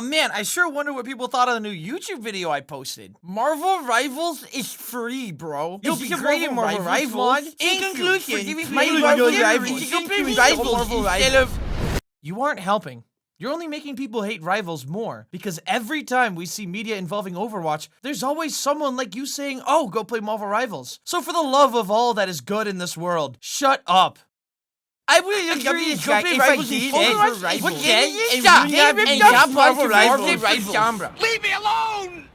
Ah, man, I sure wonder what people thought of the new YouTube video I posted. Marvel Rivals is free, bro. You'll be great in Marvel Rivals. In conclusion, Marvel Rivals. You aren't helping. You're only making people hate Rivals more, because every time we see media involving Overwatch, there's always someone like you saying, oh, go play Marvel Rivals. So for the love of all that is good in this world, shut up. I will agree if I did Overwatch, and Marvel Rivals. Leave me alone!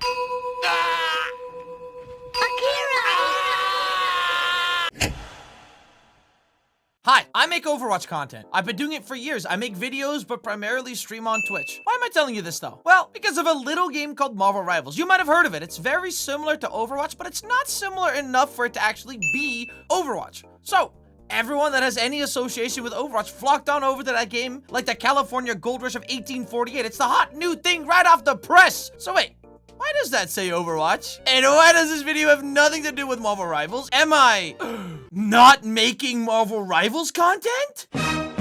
Hi, I make Overwatch content. I've been doing it for years. I make videos, but primarily stream on Twitch. Why am I telling you this though? Well, because of a little game called Marvel Rivals. You might have heard of it. It's very similar to Overwatch, but it's not similar enough for it to actually be Overwatch. So, everyone that has any association with Overwatch flocked on over to that game like the California Gold Rush of 1848. It's the hot new thing right off the press. So wait, why does that say Overwatch? And why does this video have nothing to do with Marvel Rivals? Am I not making Marvel Rivals content? The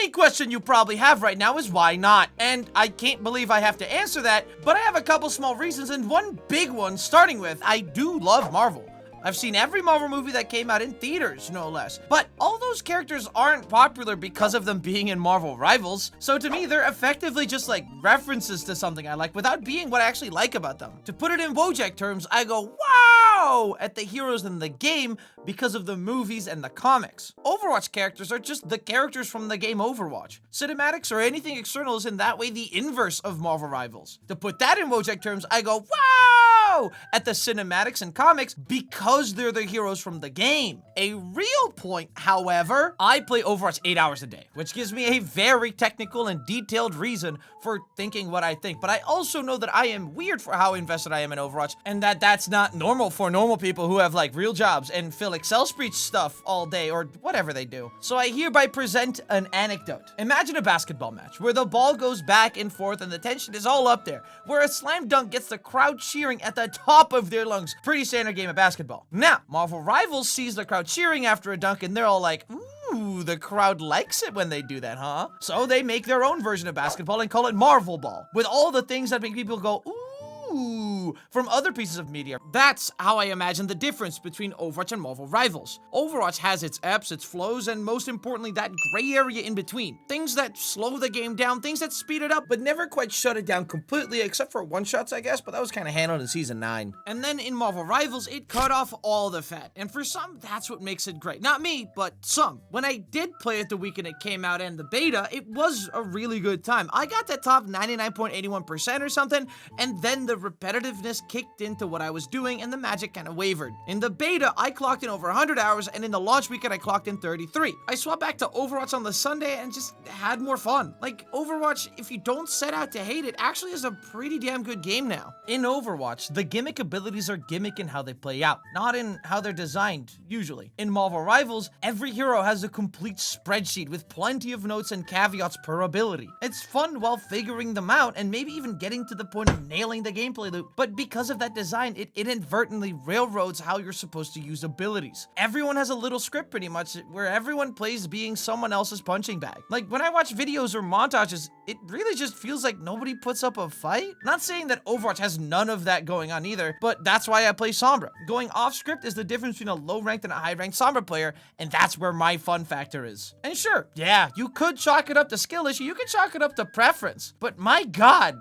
main question you probably have right now is why not? And I can't believe I have to answer that, but I have a couple small reasons, and one big one starting with, I do love Marvel. I've seen every Marvel movie that came out in theaters, no less. But all those characters aren't popular because of them being in Marvel Rivals. So to me, they're effectively just like references to something I like without being what I actually like about them. To put it in Wojak terms, I go, wow, at the heroes in the game because of the movies and the comics. Overwatch characters are just the characters from the game Overwatch. Cinematics or anything external is in that way the inverse of Marvel Rivals. To put that in Wojak terms, I go, wow, at the cinematics and comics because they're the heroes from the game. A real point, however, I play Overwatch 8 hours a day, which gives me a very technical and detailed reason for thinking what I think. But I also know that I am weird for how invested I am in Overwatch, and that that's not normal for normal people who have like real jobs and fill Excel spreadsheet stuff all day or whatever they do. So I hereby present an anecdote. Imagine a basketball match where the ball goes back and forth and the tension is all up there, where a slam dunk gets the crowd cheering at the top of their lungs. Pretty standard game of basketball. Now, Marvel Rivals sees the crowd cheering after a dunk and they're all like, ooh, the crowd likes it when they do that, huh? So they make their own version of basketball and call it Marvel Ball, with all the things that make people go, ooh, from other pieces of media. That's how I imagine the difference between Overwatch and Marvel Rivals. Overwatch has its ebbs, its flows, and most importantly, that gray area in between. Things that slow the game down, things that speed it up, but never quite shut it down completely, except for one-shots, I guess, but that was kind of handled in Season 9. And then in Marvel Rivals, it cut off all the fat. And for some, that's what makes it great. Not me, but some. When I did play it the weekend it came out and the beta, it was a really good time. I got that top 99.81% or something, and then the repetitiveness kicked into what I was doing and the magic kind of wavered. In the beta, I clocked in over 100 hours, and in the launch weekend, I clocked in 33. I swapped back to Overwatch on the Sunday and just had more fun. Like, Overwatch, if you don't set out to hate it, actually is a pretty damn good game now. In Overwatch, the gimmick abilities are gimmick in how they play out, not in how they're designed, usually. In Marvel Rivals, every hero has a complete spreadsheet with plenty of notes and caveats per ability. It's fun while figuring them out and maybe even getting to the point of nailing the gameplay loop, but because of that design, it inadvertently railroads how you're supposed to use abilities. Everyone has a little script pretty much where everyone plays being someone else's punching bag. Like when I watch videos or montages, it really just feels like nobody puts up a fight. Not saying that Overwatch has none of that going on either, but that's why I play Sombra. Going off script is the difference between a low ranked and a high ranked Sombra player, and that's where my fun factor is. And sure, yeah, you could chalk it up to skill issue, you could chalk it up to preference, but my god,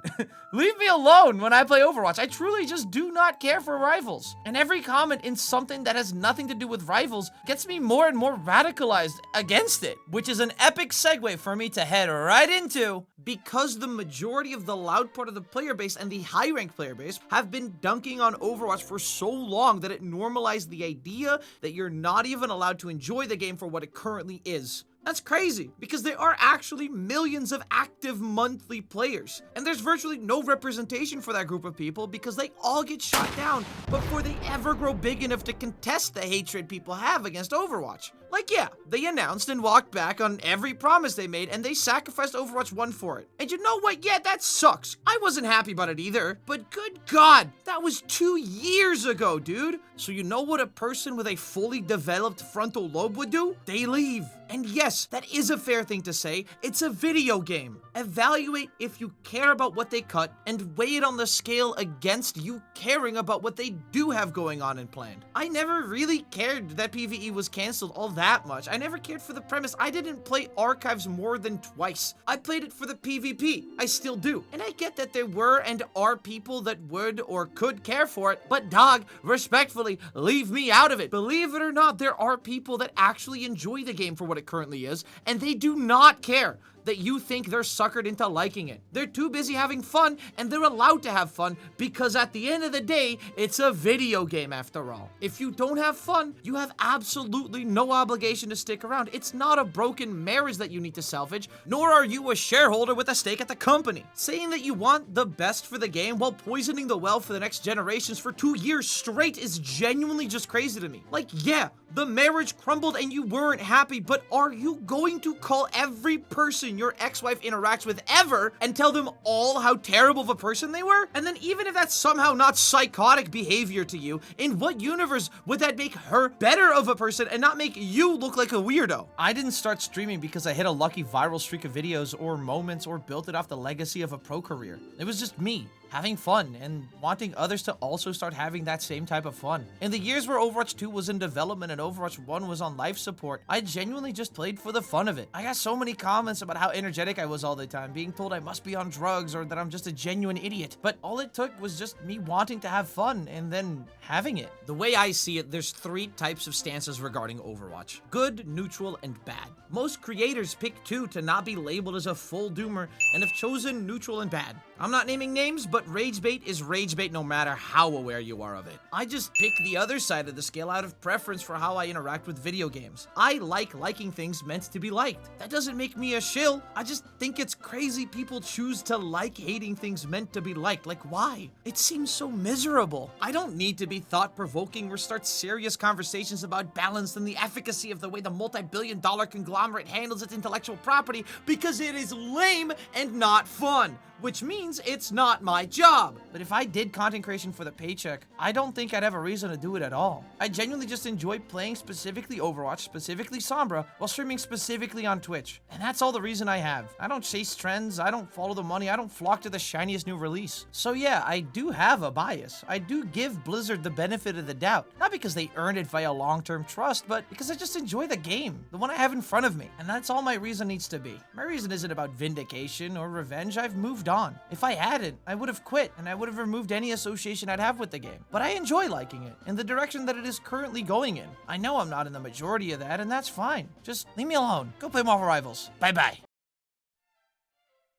leave me alone when I play Overwatch. I truly just do not care for Rivals. And every comment in something that has nothing to do with Rivals gets me more and more radicalized against it, which is an epic segue for me to head right into, because the majority of the loud part of the player base and the high ranked player base have been dunking on Overwatch for so long that it normalized the idea that you're not even allowed to enjoy the game for what it currently is. That's crazy, because there are actually millions of active monthly players, and there's virtually no representation for that group of people because they all get shot down before they ever grow big enough to contest the hatred people have against Overwatch. Like, yeah, they announced and walked back on every promise they made, and they sacrificed Overwatch 1 for it. And you know what? Yeah, that sucks. I wasn't happy about it either, but good God, that was 2 years ago, dude. So you know what a person with a fully developed frontal lobe would do? They leave. And yes, that is a fair thing to say. It's a video game. Evaluate if you care about what they cut and weigh it on the scale against you caring about what they do have going on and planned. I never really cared that PvE was canceled all that much. I never cared for the premise. I didn't play Archives more than twice. I played it for the PvP. I still do. And I get that there were and are people that would or could care for it, but dog, respectfully, leave me out of it. Believe it or not, there are people that actually enjoy the game for what it currently is, and they do not care that you think they're suckered into liking it. They're too busy having fun, and they're allowed to have fun because at the end of the day, it's a video game after all. If you don't have fun, you have absolutely no obligation to stick around. It's not a broken marriage that you need to salvage, nor are you a shareholder with a stake at the company. Saying that you want the best for the game while poisoning the well for the next generations for 2 years straight is genuinely just crazy to me. Like, yeah, the marriage crumbled and you weren't happy, but are you going to call every person your ex-wife interacts with ever and tell them all how terrible of a person they were? And then even if that's somehow not psychotic behavior to you, in what universe would that make her better of a person and not make you look like a weirdo? I didn't start streaming because I hit a lucky viral streak of videos or moments or built it off the legacy of a pro career. It was just me having fun and wanting others to also start having that same type of fun. In the years where Overwatch 2 was in development and Overwatch 1 was on life support, I genuinely just played for the fun of it. I got so many comments about how energetic I was all the time, being told I must be on drugs or that I'm just a genuine idiot. But all it took was just me wanting to have fun and then having it. The way I see it, there's 3 types of stances regarding Overwatch: good, neutral, and bad. Most creators pick 2 to not be labeled as a full doomer and have chosen neutral and bad. I'm not naming names, but rage bait is rage bait no matter how aware you are of it. I just pick the other side of the scale out of preference for how I interact with video games. I like liking things meant to be liked. That doesn't make me a shill. I just think it's crazy people choose to like hating things meant to be liked. Like, why? It seems so miserable. I don't need to be thought-provoking or start serious conversations about balance and the efficacy of the way the multi-billion-dollar conglomerate handles its intellectual property because it is lame and not fun, which means it's not my job. But if I did content creation for the paycheck, I don't think I'd have a reason to do it at all. I genuinely just enjoy playing specifically Overwatch, specifically Sombra, while streaming specifically on Twitch. And that's all the reason I have. I don't chase trends, I don't follow the money, I don't flock to the shiniest new release. So yeah, I do have a bias. I do give Blizzard the benefit of the doubt. Not because they earned it via long-term trust, but because I just enjoy the game, the one I have in front of me. And that's all my reason needs to be. My reason isn't about vindication or revenge. I've moved on. If I hadn't, I would have quit and I would have removed any association I'd have with the game. But I enjoy liking it in the direction that it is currently going in. I know I'm not in the majority of that, and that's fine. Just leave me alone. Go play Marvel Rivals. Bye-bye.